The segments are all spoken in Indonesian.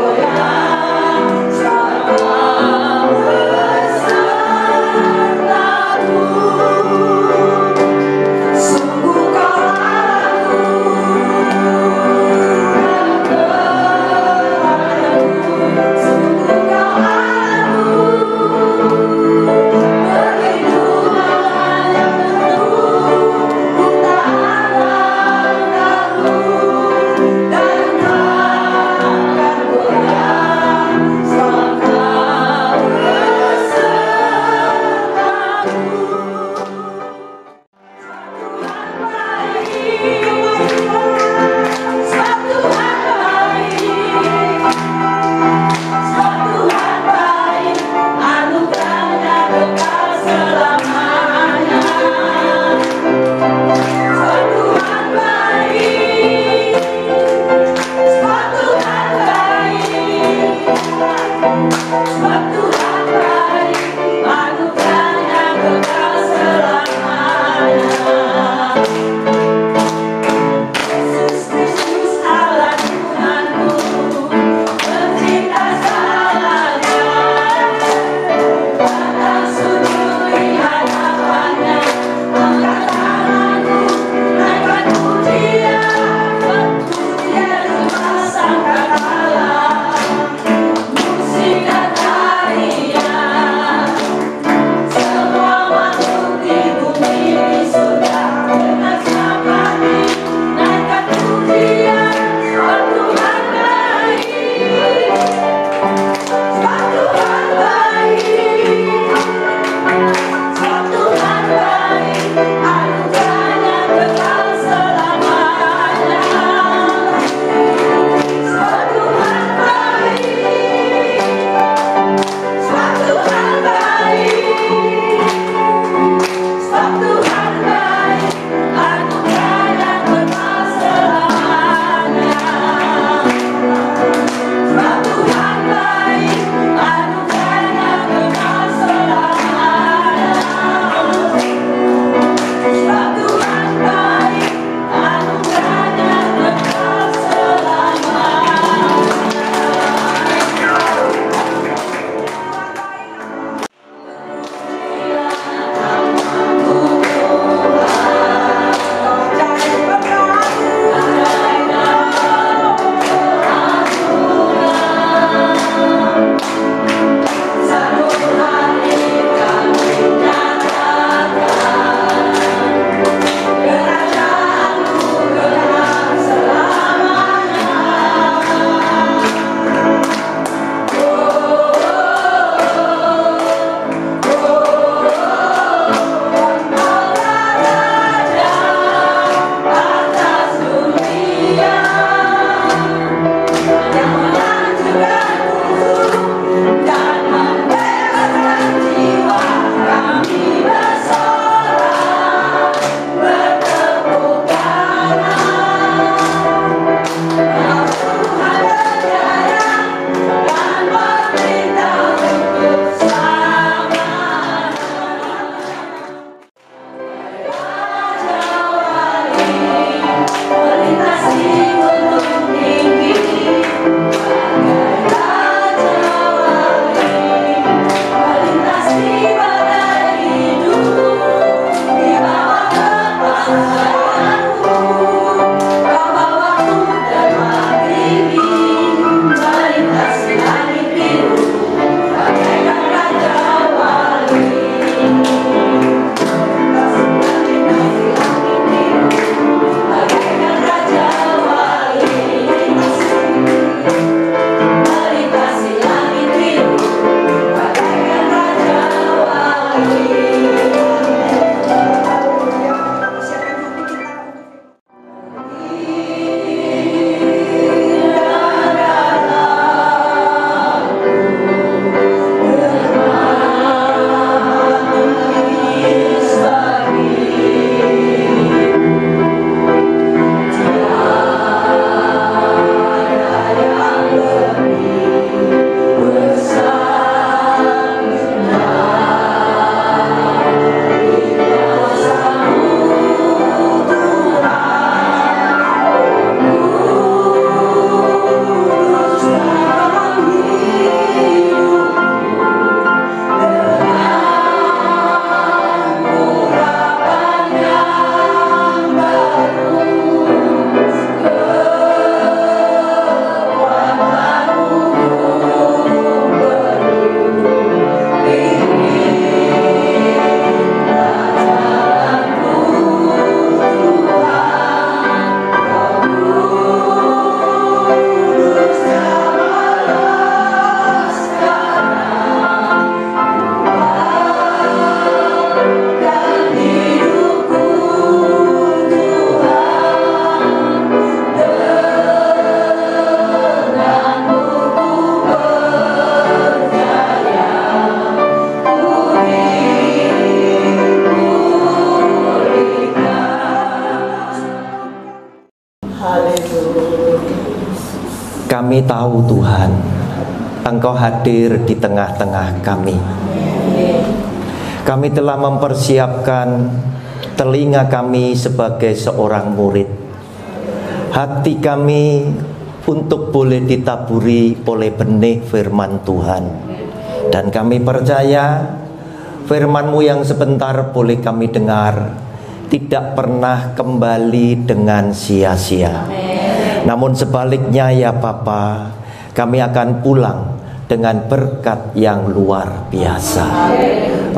Goyang tahu Tuhan, Engkau hadir di tengah-tengah kami. Kami telah mempersiapkan telinga kami sebagai seorang murid, hati kami untuk boleh ditaburi oleh benih firman Tuhan. Dan kami percaya firman-Mu yang sebentar boleh kami dengar tidak pernah kembali dengan sia-sia. Namun sebaliknya ya Bapa, kami akan pulang dengan berkat yang luar biasa.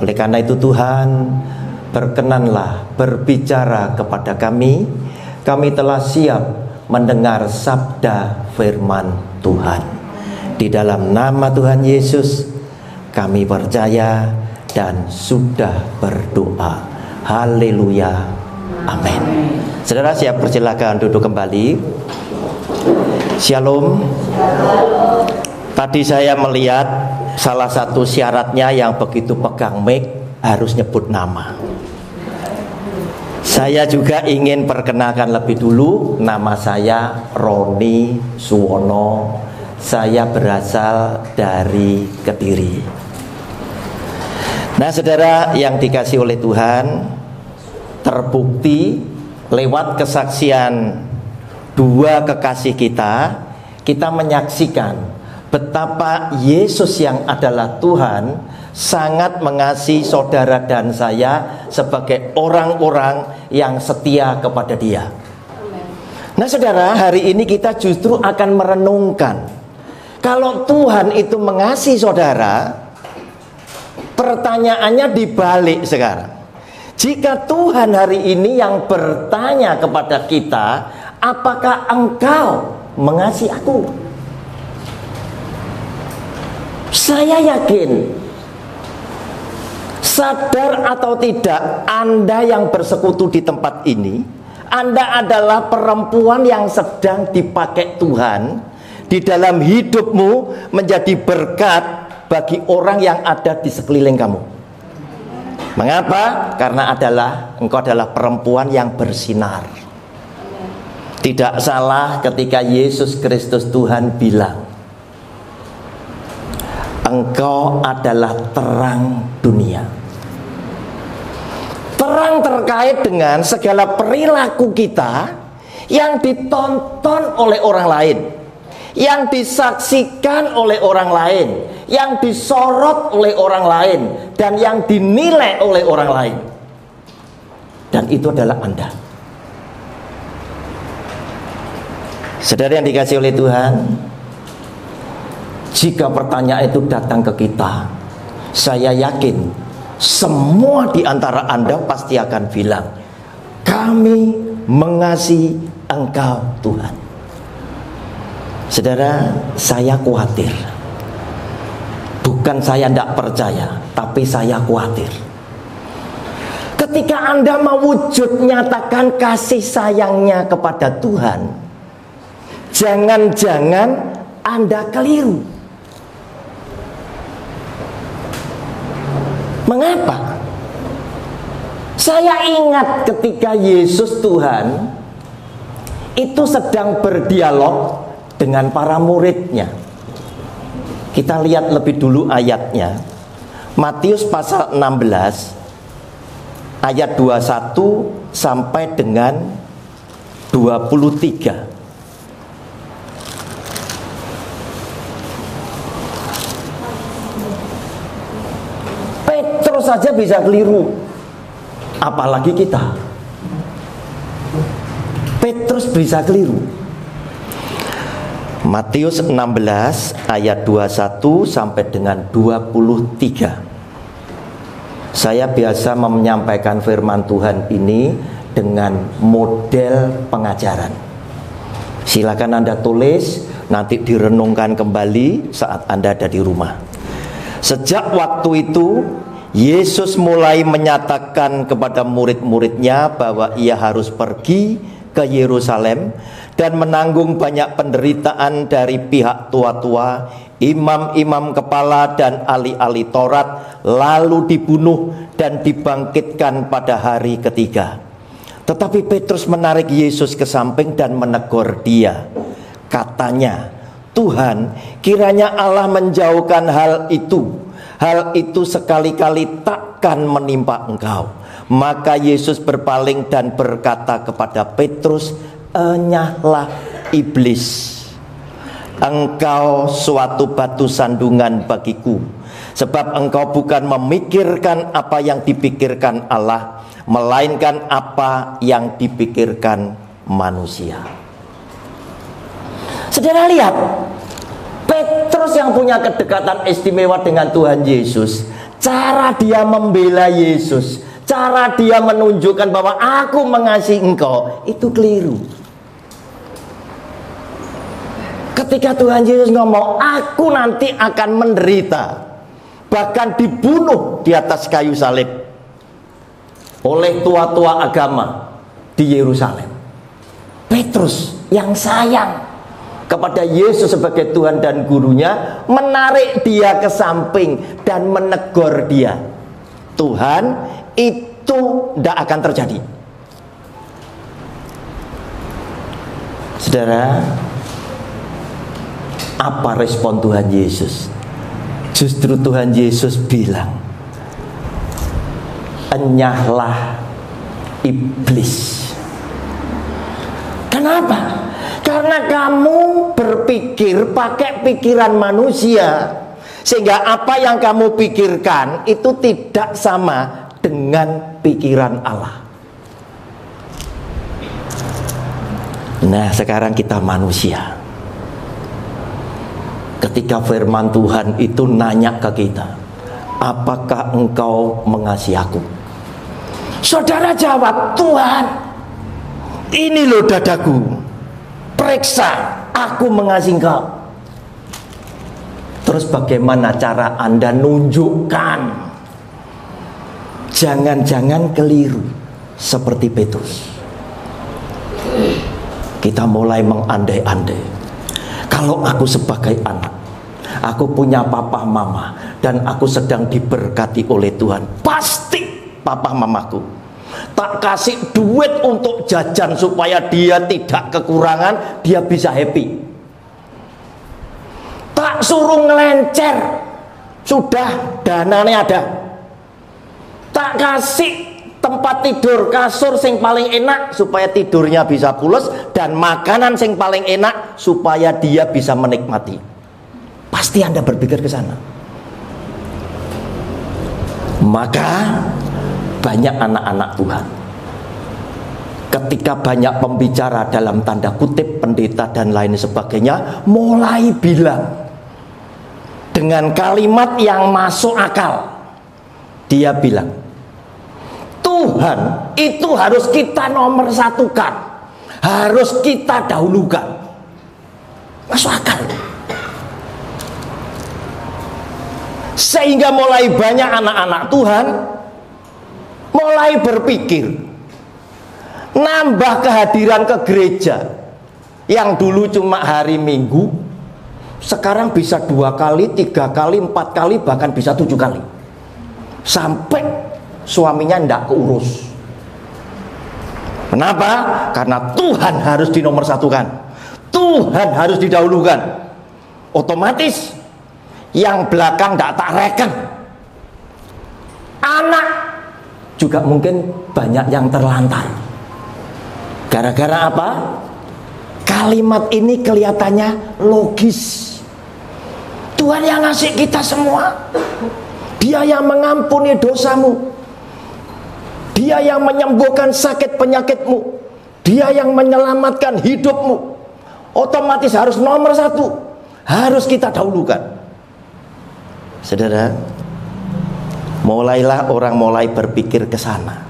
Oleh karena itu Tuhan, berkenanlah berbicara kepada kami. Kami telah siap mendengar sabda firman Tuhan. Di dalam nama Tuhan Yesus kami percaya dan sudah berdoa. Haleluya. Amin. Saudara siap, persilakan duduk kembali. Shalom. Tadi saya melihat salah satu syaratnya yang begitu pegang mic harus nyebut nama. Saya juga ingin perkenalkan lebih dulu. Nama saya Roni Suwono. Saya berasal dari Kediri. Nah saudara yang dikasih oleh Tuhan, terbukti lewat kesaksian dua kekasih kita menyaksikan betapa Yesus yang adalah Tuhan sangat mengasihi saudara dan saya sebagai orang-orang yang setia kepada Dia. Nah saudara, hari ini kita justru akan merenungkan, kalau Tuhan itu mengasihi saudara, pertanyaannya dibalik sekarang. Jika Tuhan hari ini yang bertanya kepada kita, apakah engkau mengasihi aku? Saya yakin, sadar atau tidak, Anda yang bersekutu di tempat ini, Anda adalah perempuan yang sedang dipakai Tuhan di dalam hidupmu menjadi berkat bagi orang yang ada di sekeliling kamu. Mengapa? Karena engkau adalah perempuan yang bersinar. Tidak salah ketika Yesus Kristus Tuhan bilang, engkau adalah terang dunia. Terang terkait dengan segala perilaku kita yang ditonton oleh orang lain, yang disaksikan oleh orang lain, yang disorot oleh orang lain, dan yang dinilai oleh orang lain. Dan itu adalah Anda. Saudara yang dikasih oleh Tuhan, jika pertanyaan itu datang ke kita, saya yakin semua di antara Anda pasti akan bilang, kami mengasihi Engkau Tuhan. Saudara, saya khawatir. Bukan saya tidak percaya, tapi saya khawatir. Ketika Anda mewujud nyatakan kasih sayangnya kepada Tuhan, jangan-jangan Anda keliru. Mengapa? Saya ingat ketika Yesus Tuhan itu sedang berdialog dengan para muridnya. Kita lihat lebih dulu ayatnya. Matius pasal 16 ayat 21 sampai dengan 23. Petrus saja bisa keliru, apalagi kita. Petrus bisa keliru. Matius 16 ayat 21 sampai dengan 23. Saya biasa menyampaikan firman Tuhan ini dengan model pengajaran. Silakan Anda tulis, nanti direnungkan kembali saat Anda ada di rumah. Sejak waktu itu Yesus mulai menyatakan kepada murid-muridnya bahwa ia harus pergi ke Yerusalem dan menanggung banyak penderitaan dari pihak tua-tua, imam-imam kepala dan ahli-ahli Taurat, lalu dibunuh dan dibangkitkan pada hari ketiga. Tetapi Petrus menarik Yesus ke samping dan menegur dia. Katanya, Tuhan, kiranya Allah menjauhkan hal itu. Hal itu sekali-kali takkan menimpa engkau. Maka Yesus berpaling dan berkata kepada Petrus, enyahlah iblis. Engkau suatu batu sandungan bagiku, sebab engkau bukan memikirkan apa yang dipikirkan Allah, melainkan apa yang dipikirkan manusia. Saudara lihat, Petrus yang punya kedekatan istimewa dengan Tuhan Yesus, cara dia membela Yesus, cara dia menunjukkan bahwa aku mengasihi engkau, itu keliru. Ketika Tuhan Yesus ngomong, aku nanti akan menderita, bahkan dibunuh di atas kayu salib oleh tua-tua agama di Yerusalem, Petrus yang sayang kepada Yesus sebagai Tuhan dan gurunya, menarik dia ke samping dan menegur dia. Tuhan, itu tidak akan terjadi. Saudara, apa respon Tuhan Yesus? Justru Tuhan Yesus bilang, enyahlah iblis. Kenapa? Karena kamu berpikir pakai pikiran manusia, sehingga apa yang kamu pikirkan itu tidak sama dengan pikiran Allah. Nah, sekarang kita manusia. Ketika firman Tuhan itu nanya ke kita, apakah engkau mengasihi aku? Saudara jawab, Tuhan, ini loh dadaku, periksa, aku mengasihi engkau. Terus bagaimana cara Anda nunjukkan? Jangan-jangan keliru seperti Petrus. Kita mulai mengandai-andai, kalau aku sebagai anak, aku punya papa mama, dan aku sedang diberkati oleh Tuhan, pasti papa mamaku tak kasih duit untuk jajan supaya dia tidak kekurangan, dia bisa happy. Tak suruh ngelencer, sudah dananya ada. Tak kasih tempat tidur, kasur sing paling enak supaya tidurnya bisa pules, dan makanan sing paling enak supaya dia bisa menikmati. Pasti Anda berpikir ke sana. Maka banyak anak-anak Tuhan, ketika banyak pembicara dalam tanda kutip, pendeta dan lain sebagainya, mulai bilang dengan kalimat yang masuk akal. Dia bilang, Tuhan itu harus kita nomor satukan, harus kita dahulukan. Masuk akal. Sehingga mulai banyak anak-anak Tuhan mulai berpikir, nambah kehadiran ke gereja yang dulu cuma hari Minggu, sekarang bisa 2 kali, 3 kali, 4 kali, bahkan bisa 7 kali, sampai suaminya tidak keurus. Kenapa? Karena Tuhan harus dinomorsatukan, Tuhan harus didahulukan. Otomatis yang belakang tidak tak reken. Anak juga mungkin banyak yang terlantar. Gara-gara apa? Kalimat ini kelihatannya logis. Tuhan yang ngasih kita semua, Dia yang mengampuni dosamu, Dia yang menyembuhkan sakit penyakitmu, Dia yang menyelamatkan hidupmu. Otomatis harus nomor satu, harus kita dahulukan. Saudara, mulailah orang mulai berpikir ke sana.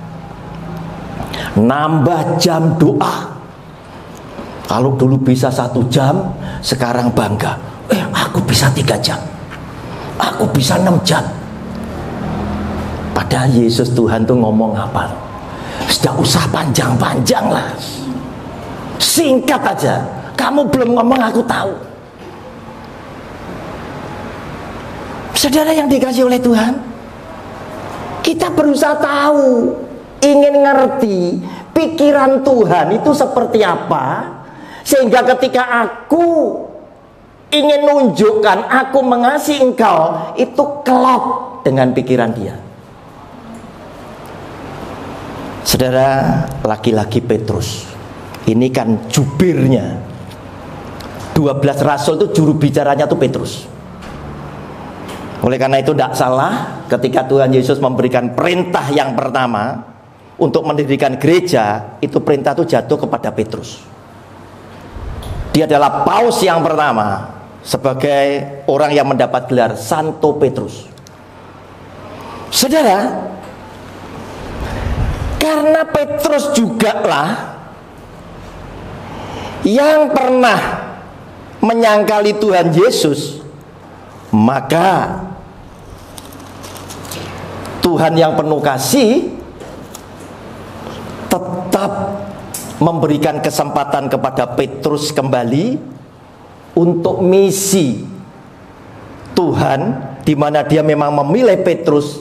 Nambah jam doa. Kalau dulu bisa 1 jam, sekarang bangga, aku bisa 3 jam, aku bisa 6 jam. Padahal Yesus Tuhan tuh ngomong apa? Sudah usah panjang-panjang lah, singkat aja. Kamu belum ngomong, aku tahu. Saudara yang dikasih oleh Tuhan, kita berusaha tahu, ingin ngerti pikiran Tuhan itu seperti apa, sehingga ketika aku ingin nunjukkan aku mengasihi engkau, itu kelop dengan pikiran dia. Saudara, laki-laki Petrus ini kan jubirnya 12 rasul, itu juru bicaranya tuh Petrus. Oleh karena itu tidak salah ketika Tuhan Yesus memberikan perintah yang pertama untuk mendirikan gereja, itu perintah itu jatuh kepada Petrus. Dia adalah paus yang pertama sebagai orang yang mendapat gelar Santo Petrus. Saudara, karena Petrus juga lah yang pernah menyangkali Tuhan Yesus, maka Tuhan yang penuh kasih tetap memberikan kesempatan kepada Petrus kembali untuk misi Tuhan, di mana dia memang memilih Petrus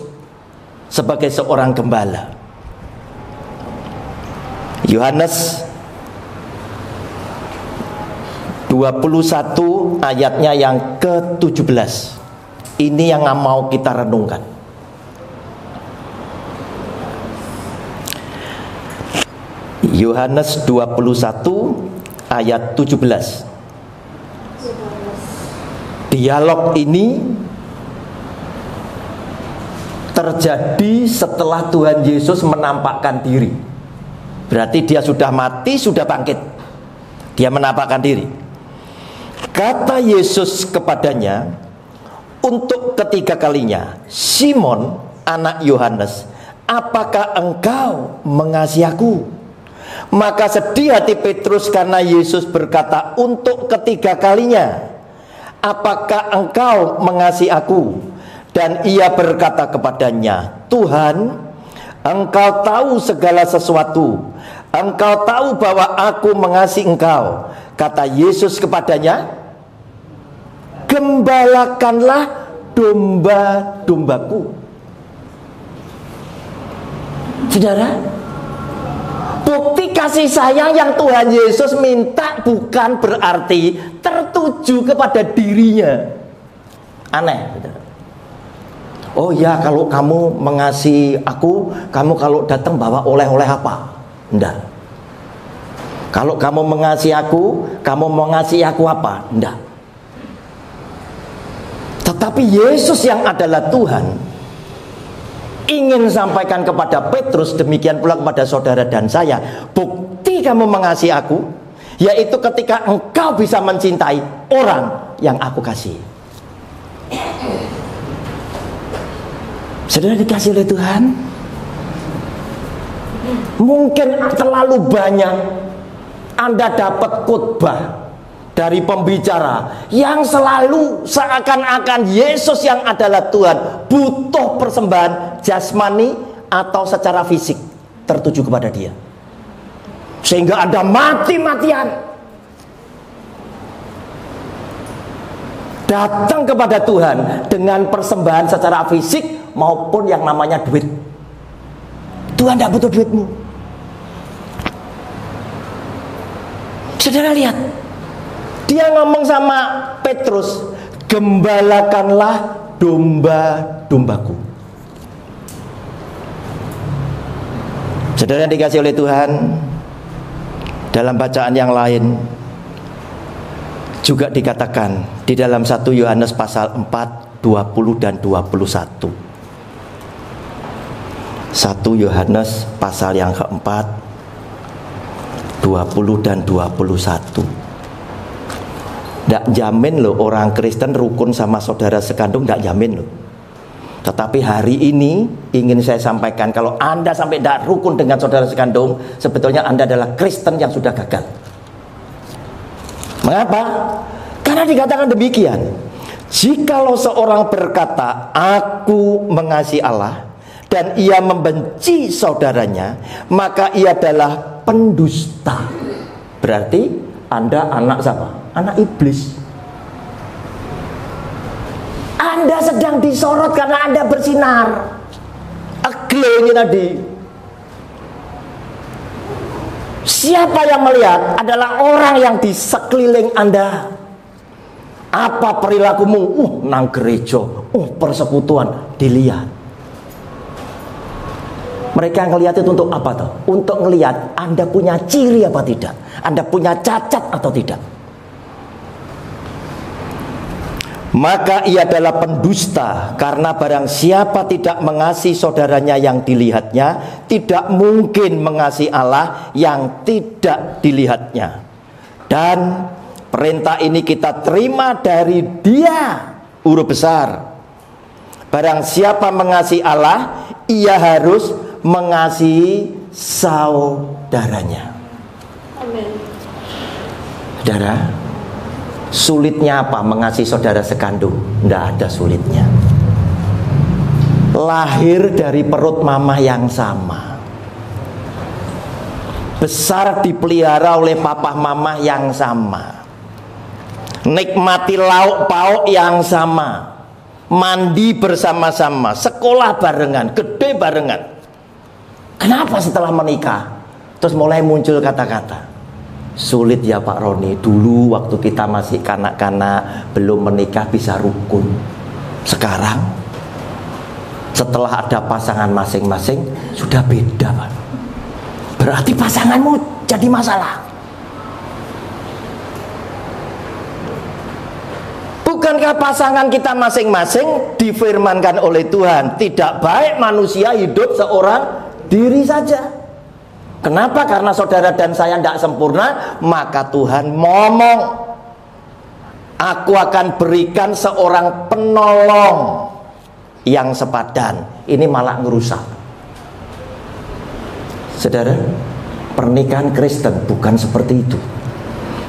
sebagai seorang gembala. Yohanes 21 ayatnya yang ke-17. Ini yang mau kita renungkan. Yohanes 21 ayat 17. Dialog ini terjadi setelah Tuhan Yesus menampakkan diri. Berarti dia sudah mati, sudah bangkit. Dia menampakkan diri. Kata Yesus kepadanya untuk ketiga kalinya, Simon anak Yohanes, apakah engkau mengasihi aku? Maka sedih hati Petrus karena Yesus berkata untuk ketiga kalinya, apakah engkau mengasihi aku? Dan ia berkata kepadanya, Tuhan, engkau tahu segala sesuatu. Engkau tahu bahwa aku mengasihi engkau. Kata Yesus kepadanya, gembalakanlah domba-dombaku. Saudara, bukti kasih sayang yang Tuhan Yesus minta bukan berarti tertuju kepada dirinya. Aneh, saudara. Oh ya, kalau kamu mengasihi aku, kamu kalau datang bawa oleh-oleh apa? Enggak. Kalau kamu mengasihi aku, kamu mengasihi aku apa? Enggak. Tetapi Yesus yang adalah Tuhan ingin sampaikan kepada Petrus, demikian pula kepada saudara dan saya, bukti kamu mengasihi aku, yaitu ketika engkau bisa mencintai orang yang aku kasih. Saudara dikasih oleh Tuhan, mungkin terlalu banyak Anda dapat khotbah dari pembicara yang selalu seakan-akan Yesus yang adalah Tuhan butuh persembahan jasmani atau secara fisik tertuju kepada dia, sehingga Anda mati-matian datang kepada Tuhan dengan persembahan secara fisik maupun yang namanya duit. Tuhan tidak butuh duitmu. Saudara lihat, dia ngomong sama Petrus, gembalakanlah domba-dombaku. Saudara yang dikasih oleh Tuhan, dalam bacaan yang lain juga dikatakan di dalam 1 Yohanes pasal 4, 20 dan 21. 1 Yohanes pasal yang keempat 20 dan 21. Tidak jamin loh orang Kristen rukun sama saudara sekandung, tidak jamin loh. Tetapi hari ini ingin saya sampaikan, kalau Anda sampai tidak rukun dengan saudara sekandung, sebetulnya Anda adalah Kristen yang sudah gagal. Mengapa? Karena dikatakan demikian, jikalau seorang berkata aku mengasihi Allah dan ia membenci saudaranya, maka ia adalah pendusta. Berarti Anda anak siapa? Anak iblis. Anda sedang disorot karena Anda bersinar. Aglenya tadi. Siapa yang melihat adalah orang yang di sekeliling Anda. Apa perilakumu? Nang gereja, persekutuan, dilihat. Mereka ngelihat itu untuk apa toh? Untuk ngelihat Anda punya ciri apa tidak, Anda punya cacat atau tidak. Maka ia adalah pendusta, karena barang siapa tidak mengasihi saudaranya yang dilihatnya, tidak mungkin mengasihi Allah yang tidak dilihatnya. Dan perintah ini kita terima dari Dia, huruf besar. Barang siapa mengasihi Allah, ia harus mengasihi saudaranya. Amin. Saudara, sulitnya apa mengasihi saudara sekandung? Tidak ada sulitnya. Lahir dari perut mama yang sama, besar dipelihara oleh papa mama yang sama, nikmati lauk pauk yang sama, mandi bersama-sama, sekolah barengan, gede barengan. Kenapa setelah menikah terus mulai muncul kata-kata sulit ya Pak Roni? Dulu waktu kita masih kanak-kanak, belum menikah bisa rukun. Sekarang setelah ada pasangan masing-masing sudah beda, Pak. Berarti pasanganmu jadi masalah. Bukankah pasangan kita masing-masing difirmankan oleh Tuhan, tidak baik manusia hidup seorang diri saja. Kenapa? Karena saudara dan saya tidak sempurna, maka Tuhan ngomong, aku akan berikan seorang penolong yang sepadan. Ini malah ngerusak. Saudara, pernikahan Kristen bukan seperti itu.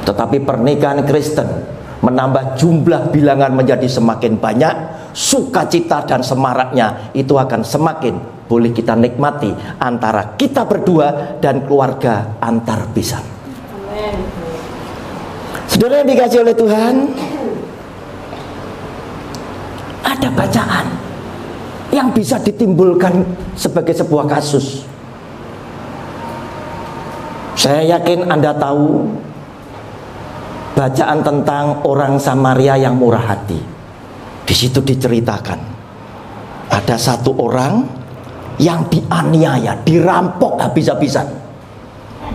Tetapi pernikahan Kristen menambah jumlah bilangan menjadi semakin banyak, sukacita dan semaraknya itu akan semakin boleh kita nikmati antara kita berdua dan keluarga antar pisan. Amin. Saudara yang dikasih oleh Tuhan, ada bacaan yang bisa ditimbulkan sebagai sebuah kasus. Saya yakin Anda tahu bacaan tentang orang Samaria yang murah hati. Di situ diceritakan ada satu orang yang dianiaya, dirampok habis-habisan.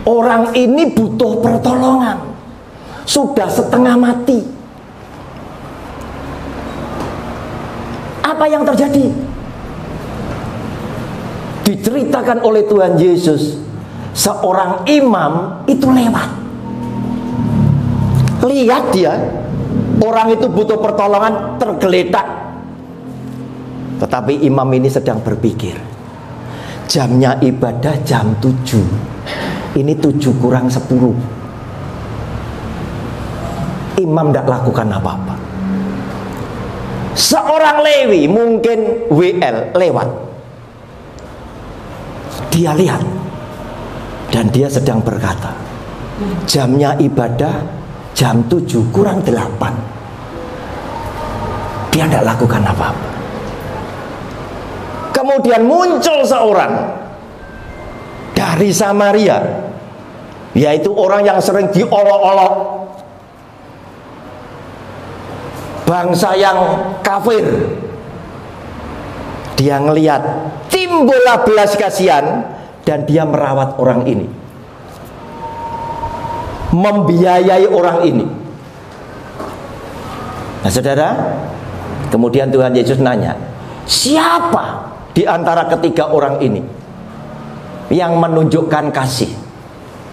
Orang ini butuh pertolongan, sudah setengah mati. Apa yang terjadi? Diceritakan oleh Tuhan Yesus, seorang imam itu lewat. Lihat dia, orang itu butuh pertolongan, tergeletak. Tetapi imam ini sedang berpikir, jamnya ibadah jam 7, ini 7 kurang 10. Imam tidak lakukan apa-apa. Seorang Lewi, mungkin WL, lewat. Dia lihat, dan dia sedang berkata, jamnya ibadah jam 7 kurang 8. Dia tidak lakukan apa-apa. Kemudian muncul seorang dari Samaria, yaitu orang yang sering diolok-olok, bangsa yang kafir. Dia ngelihat, timbullah belas kasihan, dan dia merawat orang ini, membiayai orang ini. Nah saudara, kemudian Tuhan Yesus nanya, siapa di antara ketiga orang ini yang menunjukkan kasih?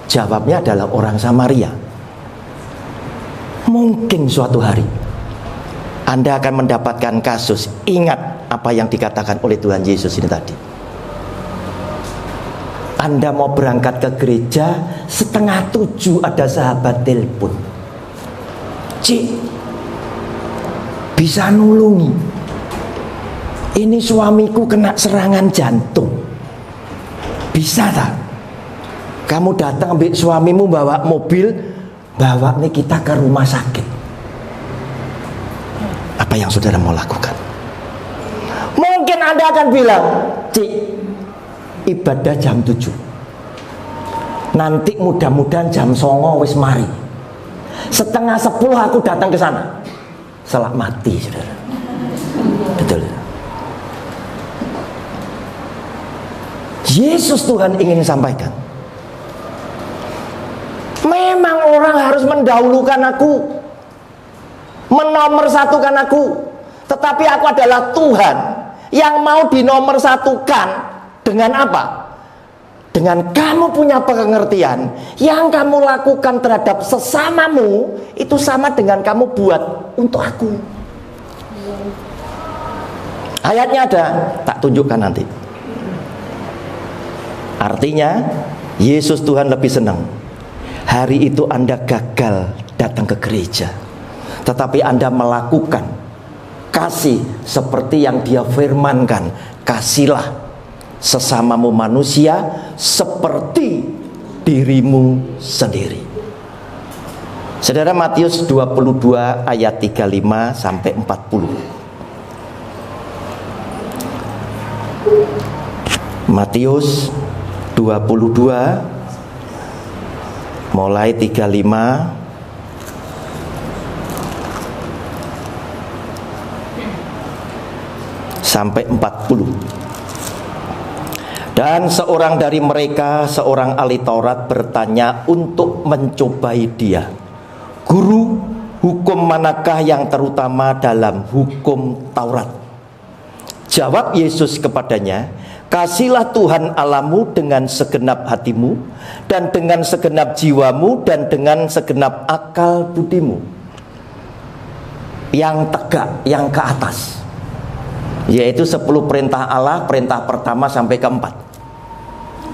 Jawabnya adalah orang Samaria. Mungkin suatu hari Anda akan mendapatkan kasus. Ingat apa yang dikatakan oleh Tuhan Yesus ini tadi. Anda mau berangkat ke gereja, 6:30 ada sahabat telepon, Cik, bisa nulungi, ini suamiku kena serangan jantung, bisa tak? Kamu datang ambil suamimu, bawa mobil, bawa nih kita ke rumah sakit. Apa yang saudara mau lakukan? Mungkin Anda akan bilang, Cik, ibadah jam 7, nanti mudah-mudahan jam 09 wis mari, 9:30 aku datang ke sana. selak mati, saudara. Betul. Yesus Tuhan ingin sampaikan, memang orang harus mendahulukan aku, menomorsatukan aku, tetapi aku adalah Tuhan yang mau dinomorsatukan dengan apa? Dengan kamu punya pengertian yang kamu lakukan terhadap sesamamu, itu sama dengan kamu buat untuk aku. Ayatnya ada, tak tunjukkan nanti. Artinya Yesus Tuhan lebih senang hari itu Anda gagal datang ke gereja, tetapi Anda melakukan kasih seperti yang Dia firmankan, kasihlah sesamamu manusia seperti dirimu sendiri. Saudara, Matius 22 ayat 35 sampai 40. Matius 22 mulai 35 sampai 40. Dan seorang dari mereka, seorang ahli Taurat, bertanya untuk mencobai Dia, "Guru, hukum manakah yang terutama dalam hukum Taurat?" Jawab Yesus kepadanya, "Kasihlah Tuhan Allahmu dengan segenap hatimu, dan dengan segenap jiwamu, dan dengan segenap akal budimu." Yang tegak, yang ke atas, yaitu 10 perintah Allah, perintah pertama sampai keempat.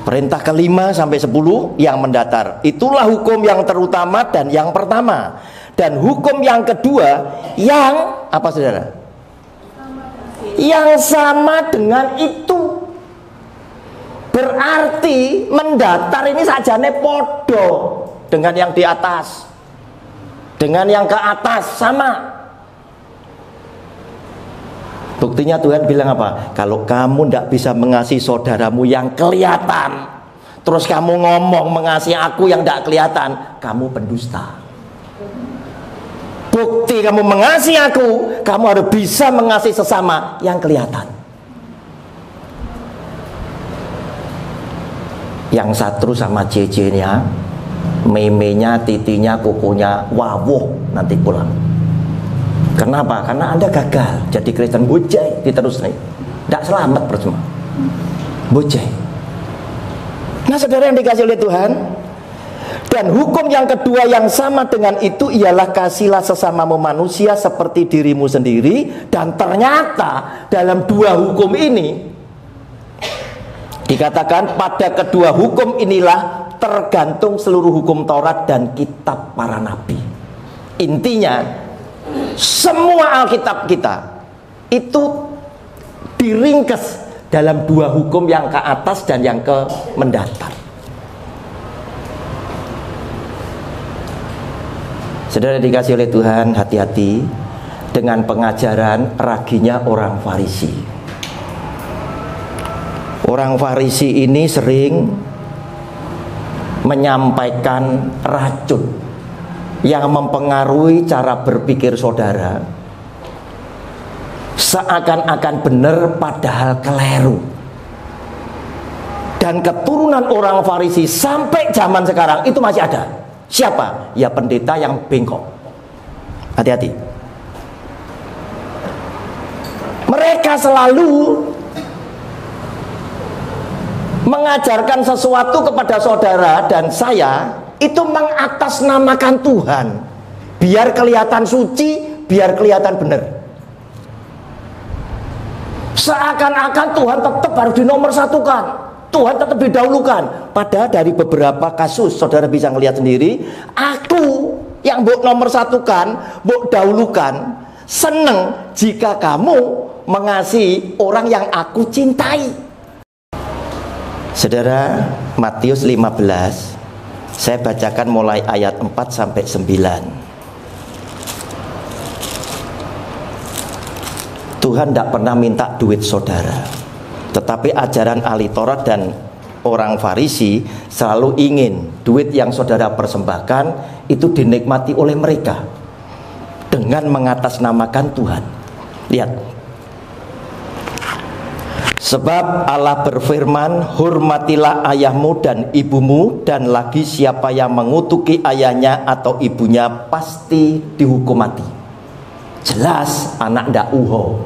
Perintah kelima sampai 10 yang mendatar. Itulah hukum yang terutama dan yang pertama. Dan hukum yang kedua yang apa, saudara? Yang sama dengan itu. Berarti mendatar ini sajane podo dengan yang di atas, dengan yang ke atas sama. Buktinya Tuhan bilang apa? Kalau kamu tidak bisa mengasihi saudaramu yang kelihatan, terus kamu ngomong mengasihi aku yang tidak kelihatan, kamu pendusta. Bukti kamu mengasihi aku, kamu harus bisa mengasihi sesama yang kelihatan. Yang satu sama CC-nya, meme-nya, titinya, kukunya, wawuh nanti pulang. Kenapa? Karena Anda gagal jadi Kristen bojai diterus nih, tidak selamat percuma bojai. Nah, saudara yang dikasih oleh Tuhan, dan hukum yang kedua yang sama dengan itu ialah kasihlah sesamamu manusia seperti dirimu sendiri. Dan ternyata dalam dua hukum ini dikatakan pada kedua hukum inilah tergantung seluruh hukum Taurat dan kitab para nabi. Intinya semua Alkitab kita itu diringkas dalam dua hukum, yang ke atas dan yang ke mendatar. Saudara dikasih oleh Tuhan, hati-hati dengan pengajaran raginya orang Farisi. Orang Farisi ini sering menyampaikan racun yang mempengaruhi cara berpikir saudara, seakan-akan benar padahal keliru. Dan keturunan orang Farisi sampai zaman sekarang itu masih ada. Siapa? Ya pendeta yang bengkok. Hati-hati. Mereka selalu mengajarkan sesuatu kepada saudara dan saya, itu mengatasnamakan Tuhan, biar kelihatan suci, biar kelihatan benar. Seakan-akan Tuhan tetap harus dinomorsatukan, Tuhan tetap didahulukan. Padahal dari beberapa kasus saudara bisa melihat sendiri, aku yang mbok nomorsatukan, mbok dahulukan, seneng jika kamu mengasihi orang yang aku cintai. Saudara, Matius 15, saya bacakan mulai ayat 4 sampai 9. Tuhan tidak pernah minta duit saudara, tetapi ajaran ahli Taurat dan orang Farisi selalu ingin duit yang saudara persembahkan itu dinikmati oleh mereka. dengan mengatasnamakan Tuhan. Lihat. Sebab Allah berfirman, hormatilah ayahmu dan ibumu, dan lagi siapa yang mengutuki ayahnya atau ibunya pasti dihukum mati. Jelas anak ndak uho.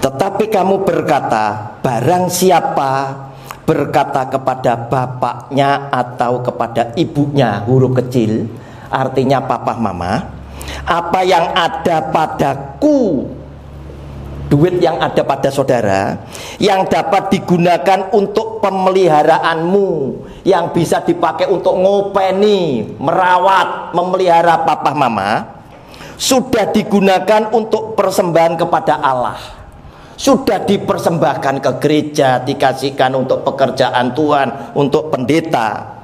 Tetapi kamu berkata, barang siapa berkata kepada bapaknya atau kepada ibunya, huruf kecil, artinya papa mama, apa yang ada padaku, duit yang ada pada saudara, yang dapat digunakan untuk pemeliharaanmu, yang bisa dipakai untuk ngopeni, merawat, memelihara papa mama, sudah digunakan untuk persembahan kepada Allah, sudah dipersembahkan ke gereja, dikasihkan untuk pekerjaan Tuhan, untuk pendeta.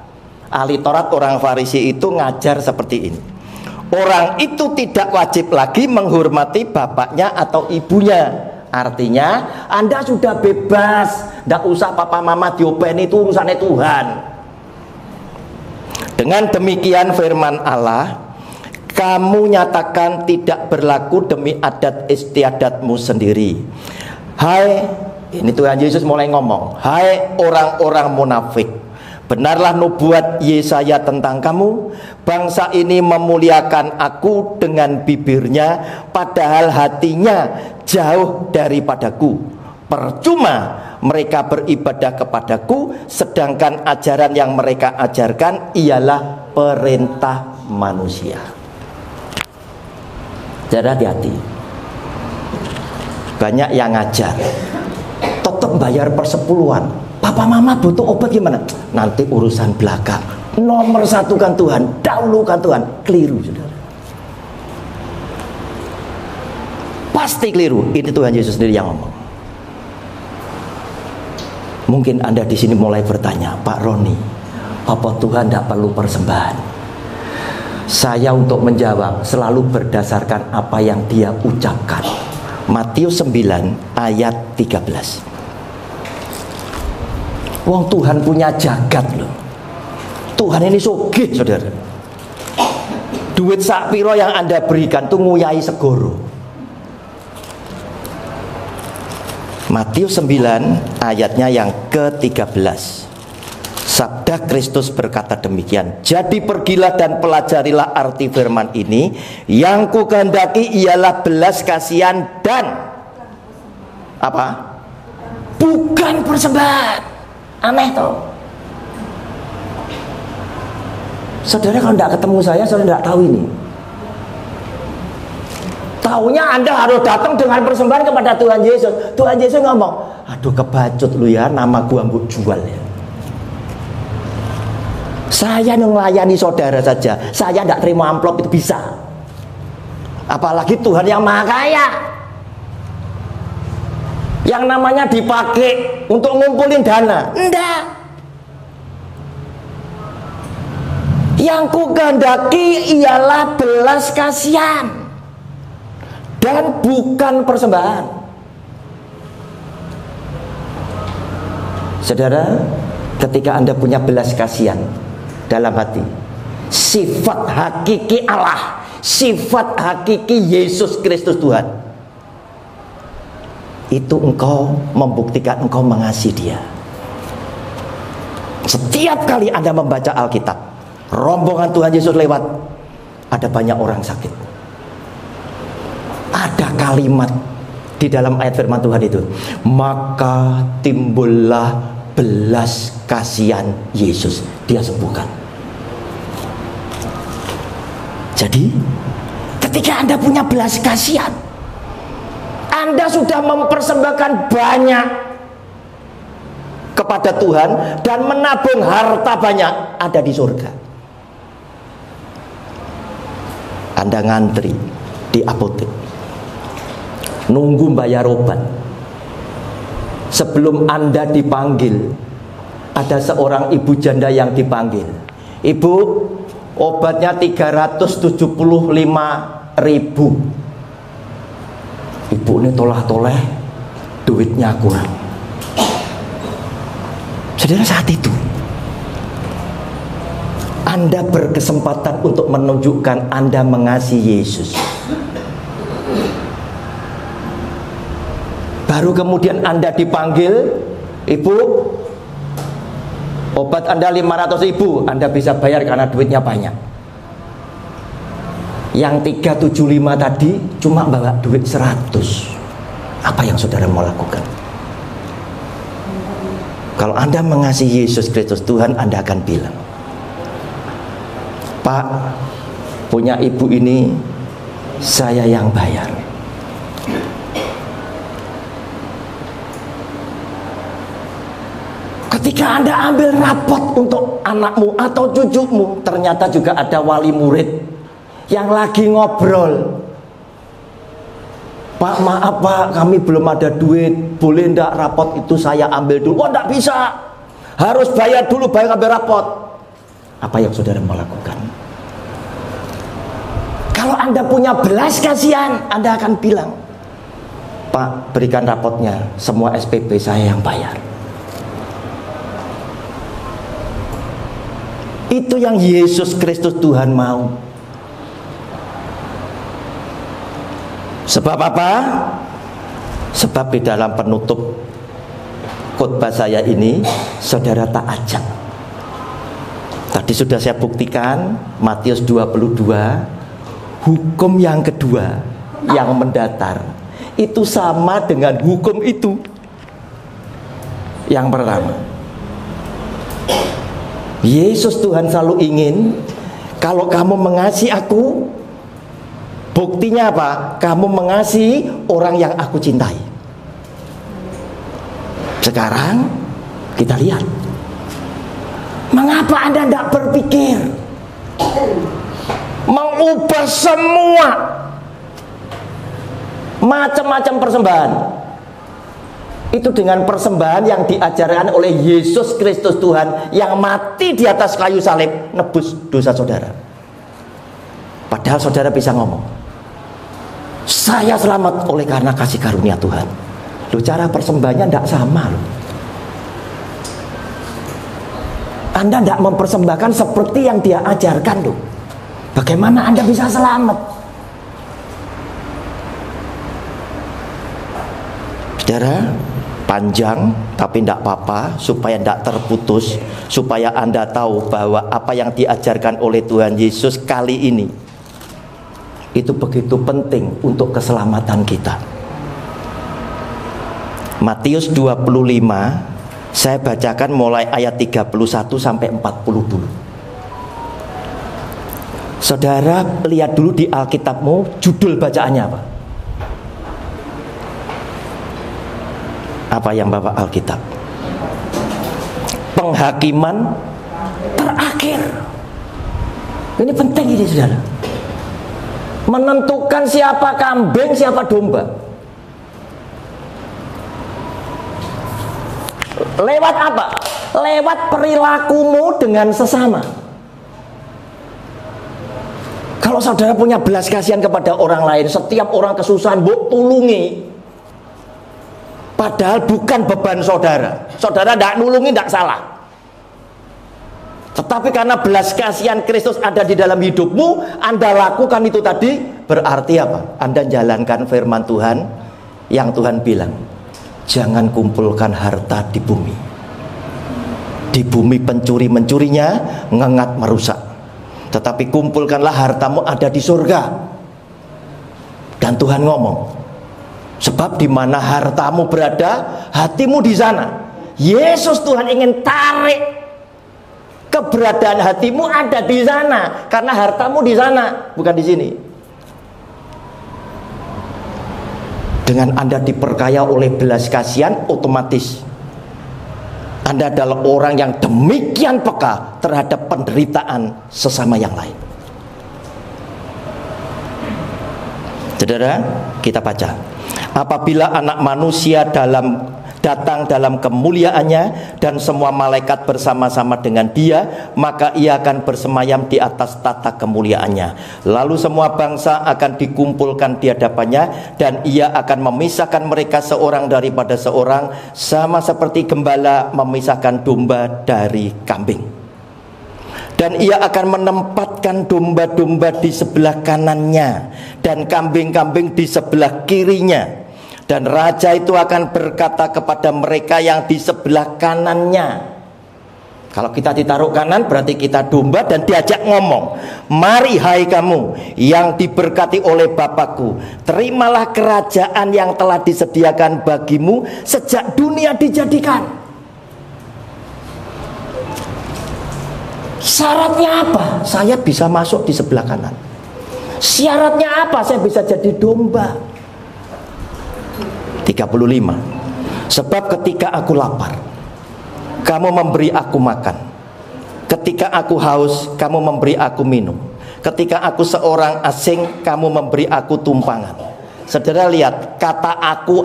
Ahli Taurat orang Farisi itu ngajar seperti ini. Orang itu tidak wajib lagi menghormati bapaknya atau ibunya. Artinya Anda sudah bebas, tidak usah papa mama diopeni, itu urusannya Tuhan. Dengan demikian firman Allah, kamu nyatakan tidak berlaku demi adat istiadatmu sendiri. Hai, ini Tuhan Yesus mulai ngomong, hai orang-orang munafik, benarlah nubuat Yesaya tentang kamu. Bangsa ini memuliakan aku dengan bibirnya, padahal hatinya jauh daripadaku. Percuma mereka beribadah kepadaku, sedangkan ajaran yang mereka ajarkan ialah perintah manusia. Jadi hati-hati. Banyak yang ngajar tetap bayar persepuluhan. Papa mama butuh obat gimana? Nanti urusan belakang. Nomor satu kan Tuhan, dahulukan Tuhan. Keliru, saudara. Pasti keliru. Ini Tuhan Yesus sendiri yang ngomong. Mungkin Anda di sini mulai bertanya, Pak Roni, apa Tuhan tidak perlu persembahan? Saya untuk menjawab selalu berdasarkan apa yang Dia ucapkan. Matius 9 ayat 13. Wong Tuhan punya jagat loh. Tuhan ini sugih, saudara. Duit sak piro yang Anda berikan tuh nguyai segoro. Matius 9 ayatnya yang ke-13. Sabda Kristus berkata demikian, jadi pergilah dan pelajarilah arti firman ini, yang ku kehendaki ialah belas kasihan dan apa? Bukan persembahan. Aneh toh. Saudara kalau tidak ketemu saya tidak tahu ini. Taunya Anda harus datang dengan persembahan kepada Tuhan Yesus. Tuhan Yesus ngomong, aduh kebacut lu ya, nama gua mbok jual ya. Saya melayani saudara saja, saya tidak terima amplop itu bisa. Apalagi Tuhan yang maha kaya, yang namanya dipakai untuk ngumpulin dana. Enggak. Yang ku kehendaki ialah belas kasihan dan bukan persembahan. Saudara, ketika Anda punya belas kasihan dalam hati, sifat hakiki Allah, sifat hakiki Yesus Kristus Tuhan, itu engkau membuktikan engkau mengasihi Dia. Setiap kali Anda membaca Alkitab, rombongan Tuhan Yesus lewat, ada banyak orang sakit. Ada kalimat di dalam ayat firman Tuhan itu, maka timbullah belas kasihan Yesus, Dia sembuhkan. Jadi ketika Anda punya belas kasihan, Anda sudah mempersembahkan banyak kepada Tuhan dan menabung harta banyak ada di surga. Anda ngantri di apotek, nunggu bayar obat. Sebelum Anda dipanggil, ada seorang ibu janda yang dipanggil. Ibu, obatnya 375.000. Ibu ini tolah-toleh, duitnya kurang. Saudara, saat itu Anda berkesempatan untuk menunjukkan Anda mengasihi Yesus. Baru kemudian Anda dipanggil, Ibu, obat Anda 500.000, Anda bisa bayar karena duitnya banyak. Yang 375 tadi cuma bawa duit 100. Apa yang saudara mau lakukan? Kalau Anda mengasihi Yesus Kristus Tuhan, Anda akan bilang, Pak, punya ibu ini saya yang bayar. Ketika Anda ambil rapot untuk anakmu atau cucumu, ternyata juga ada wali murid yang lagi ngobrol. Pak, maaf Pak, kami belum ada duit, boleh ndak rapot itu saya ambil dulu? Oh, ndak bisa, harus bayar dulu, bayar ambil rapot. Apa yang saudara mau lakukan? Kalau Anda punya belas kasihan, Anda akan bilang, Pak, berikan rapotnya, semua SPP saya yang bayar. Itu yang Yesus Kristus Tuhan mau. Sebab apa? Sebab di dalam penutup khotbah saya ini, saudara tak ajak. Tadi sudah saya buktikan, Matius 22, hukum yang kedua yang mendatar itu sama dengan hukum itu yang pertama. Yesus Tuhan selalu ingin, kalau kamu mengasihi aku, buktinya apa? Kamu mengasihi orang yang aku cintai. Sekarang kita lihat, mengapa Anda tidak berpikir mengubah semua macam-macam persembahan itu dengan persembahan yang diajarkan oleh Yesus Kristus Tuhan yang mati di atas kayu salib nebus dosa saudara. Padahal saudara bisa ngomong, saya selamat oleh karena kasih karunia Tuhan. Loh, cara persembahannya tidak sama loh. Anda tidak mempersembahkan seperti yang dia ajarkan loh. Bagaimana Anda bisa selamat? Saudara, panjang tapi tidak apa-apa, supaya tidak terputus, supaya Anda tahu bahwa apa yang diajarkan oleh Tuhan Yesus kali ini itu begitu penting untuk keselamatan kita. Matius 25, saya bacakan mulai ayat 31 sampai 40 dulu. Saudara lihat dulu di Alkitabmu, judul bacaannya apa? Apa yang Bapak Alkitab? Penghakiman terakhir. Ini penting ini saudara. Menentukan siapa kambing, siapa domba. Lewat apa? Lewat perilakumu dengan sesama. Kalau saudara punya belas kasihan kepada orang lain, setiap orang kesusahan, bu, tulungi. Padahal bukan beban saudara. Saudara tidak nulungi, tidak salah. Tetapi karena belas kasihan Kristus ada di dalam hidupmu, Anda lakukan itu tadi, berarti apa? Anda jalankan firman Tuhan yang Tuhan bilang, jangan kumpulkan harta di bumi. Di bumi pencuri mencurinya, ngengat merusak. Tetapi kumpulkanlah hartamu ada di surga. Dan Tuhan ngomong, sebab di mana hartamu berada, hatimu di sana. Yesus Tuhan ingin tarik keberadaan hatimu ada di sana, karena hartamu di sana, bukan di sini. Dengan Anda diperkaya oleh belas kasihan, otomatis Anda adalah orang yang demikian peka terhadap penderitaan sesama yang lain. Saudara, kita baca. Apabila anak manusia datang dalam kemuliaannya dan semua malaikat bersama-sama dengan dia, maka ia akan bersemayam di atas tata kemuliaannya. Lalu semua bangsa akan dikumpulkan di hadapannya, dan ia akan memisahkan mereka seorang daripada seorang, sama seperti gembala memisahkan domba dari kambing. Dan ia akan menempatkan domba-domba di sebelah kanannya dan kambing-kambing di sebelah kirinya. Dan raja itu akan berkata kepada mereka yang di sebelah kanannya. Kalau kita ditaruh kanan berarti kita domba, dan diajak ngomong, mari hai kamu yang diberkati oleh Bapakku, terimalah kerajaan yang telah disediakan bagimu sejak dunia dijadikan. Syaratnya apa? Saya bisa masuk di sebelah kanan. Syaratnya apa? Saya bisa jadi domba. 35. Sebab ketika aku lapar, kamu memberi aku makan. Ketika aku haus, kamu memberi aku minum. Ketika aku seorang asing, kamu memberi aku tumpangan. Saudara lihat, kata aku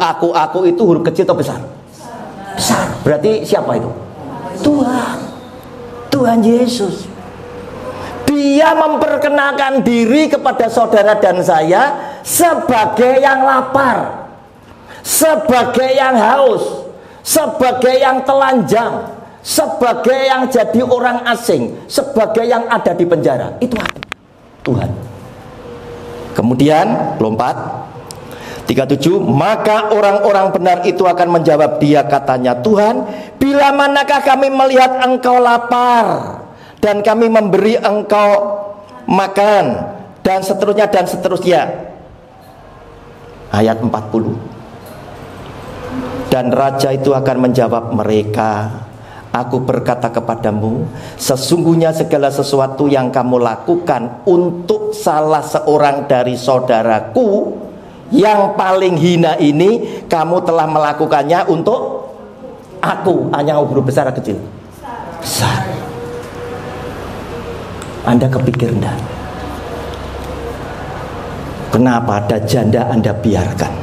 itu huruf kecil atau besar? Besar. Berarti siapa itu? Tuhan Yesus. Dia memperkenalkan diri kepada saudara dan saya sebagai yang lapar, sebagai yang haus, sebagai yang telanjang, sebagai yang jadi orang asing, sebagai yang ada di penjara. Itu Tuhan. Kemudian lompat 37. Maka orang-orang benar itu akan menjawab dia, katanya, Tuhan, bila manakah kami melihat engkau lapar dan kami memberi engkau makan, dan seterusnya dan seterusnya. Ayat 40. Dan raja itu akan menjawab mereka, aku berkata kepadamu, sesungguhnya segala sesuatu yang kamu lakukan untuk salah seorang dari saudaraku yang paling hina ini, kamu telah melakukannya untuk aku. Hanya huruf besar atau kecil? Besar. Anda kepikir enggak? Kenapa ada janda Anda biarkan?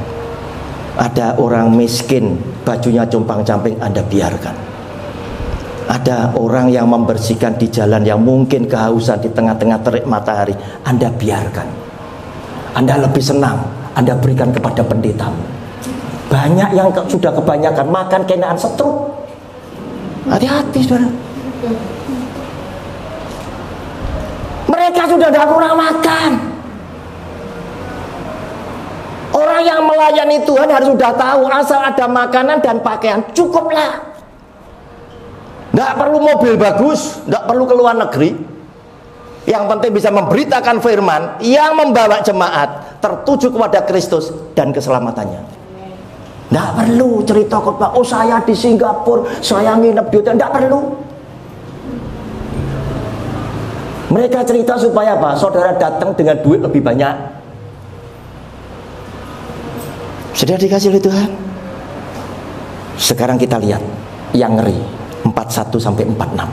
Ada orang miskin bajunya compang-camping Anda biarkan? Ada orang yang membersihkan di jalan yang mungkin kehausan di tengah-tengah terik matahari, Anda biarkan? Anda lebih senang Anda berikan kepada pendetamu. Banyak yang sudah kebanyakan makan kenaan setruk. Hati-hati saudara. Mereka sudah tidak kurang makan. Orang yang melayani Tuhan harus sudah tahu, asal ada makanan dan pakaian cukuplah. Tidak perlu mobil bagus, tidak perlu ke luar negeri. Yang penting bisa memberitakan firman yang membawa jemaat tertuju kepada Kristus dan keselamatannya. Tidak perlu cerita khotbah, oh saya di Singapura, saya nginep di hotel. Tidak perlu. Mereka cerita supaya apa? Saudara datang dengan duit lebih banyak. Sudah dikasih oleh Tuhan. Sekarang kita lihat yang ngeri, 41 sampai 46.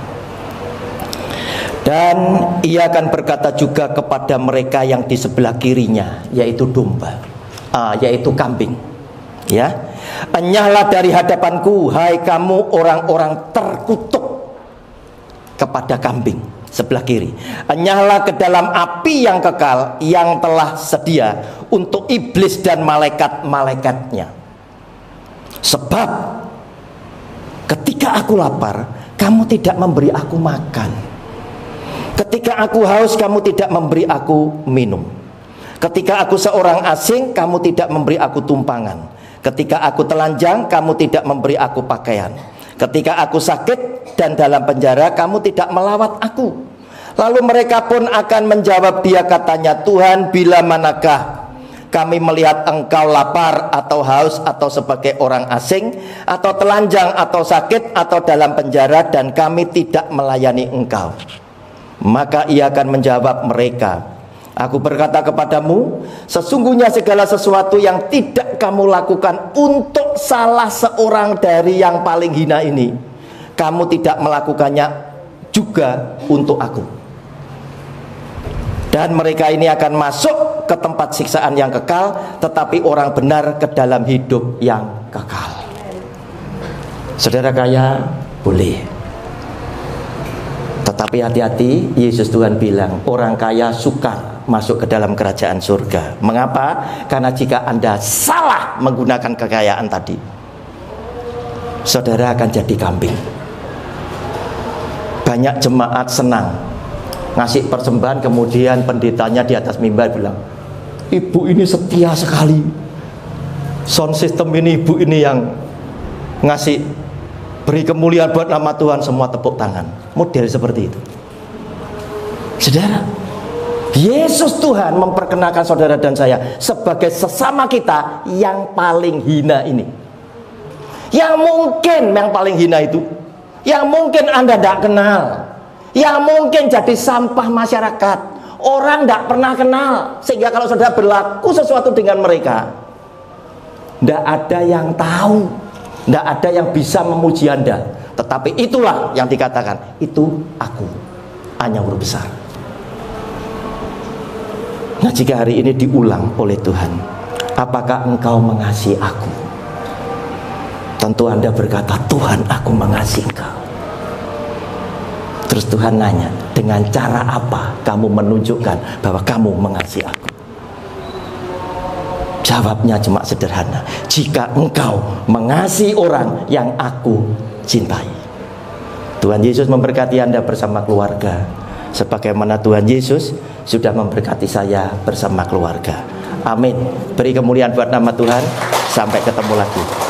Dan ia akan berkata juga kepada mereka yang di sebelah kirinya, yaitu domba, yaitu kambing, ya, enyahlah dari hadapanku, hai kamu orang-orang terkutuk. Kepada kambing sebelah kiri, enyahlah ke dalam api yang kekal yang telah sedia untuk iblis dan malaikat-malaikatnya. Sebab ketika aku lapar, kamu tidak memberi aku makan. Ketika aku haus, kamu tidak memberi aku minum. Ketika aku seorang asing, kamu tidak memberi aku tumpangan. Ketika aku telanjang, kamu tidak memberi aku pakaian. Ketika aku sakit dan dalam penjara, kamu tidak melawat aku. Lalu mereka pun akan menjawab dia, katanya, Tuhan, bila manakah kami melihat engkau lapar atau haus atau sebagai orang asing atau telanjang atau sakit atau dalam penjara dan kami tidak melayani engkau? Maka ia akan menjawab mereka, aku berkata kepadamu, sesungguhnya segala sesuatu yang tidak kamu lakukan untuk salah seorang dari yang paling hina ini, kamu tidak melakukannya juga untuk aku. Dan mereka ini akan masuk ke tempat siksaan yang kekal, tetapi orang benar ke dalam hidup yang kekal. Saudara kaya boleh, tetapi hati-hati, Yesus Tuhan bilang orang kaya sukar masuk ke dalam kerajaan surga. Mengapa? Karena jika Anda salah menggunakan kekayaan tadi, saudara akan jadi kambing. Banyak jemaat senang ngasih persembahan, kemudian pendetanya di atas mimbar bilang, ibu ini setia sekali, sound system ini ibu ini yang ngasih, beri kemuliaan buat nama Tuhan, semua tepuk tangan. Model seperti itu. Saudara, Yesus Tuhan memperkenalkan saudara dan saya sebagai sesama kita yang paling hina ini. Yang mungkin yang paling hina itu, yang mungkin Anda tidak kenal, yang mungkin jadi sampah masyarakat, orang tidak pernah kenal, sehingga kalau saudara berlaku sesuatu dengan mereka, tidak ada yang tahu, tidak ada yang bisa memuji Anda. Tetapi itulah yang dikatakan, itu aku, hanya huruf besar. Nah, jika hari ini diulang oleh Tuhan, apakah engkau mengasihi aku? Tentu Anda berkata, Tuhan, aku mengasihi engkau. Terus Tuhan nanya, dengan cara apa kamu menunjukkan bahwa kamu mengasihi aku? Jawabnya cuma sederhana, jika engkau mengasihi orang yang aku cintai. Tuhan Yesus memberkati Anda bersama keluarga, sebagaimana Tuhan Yesus sudah memberkati saya bersama keluarga. Amin. Beri kemuliaan buat nama Tuhan. Sampai ketemu lagi.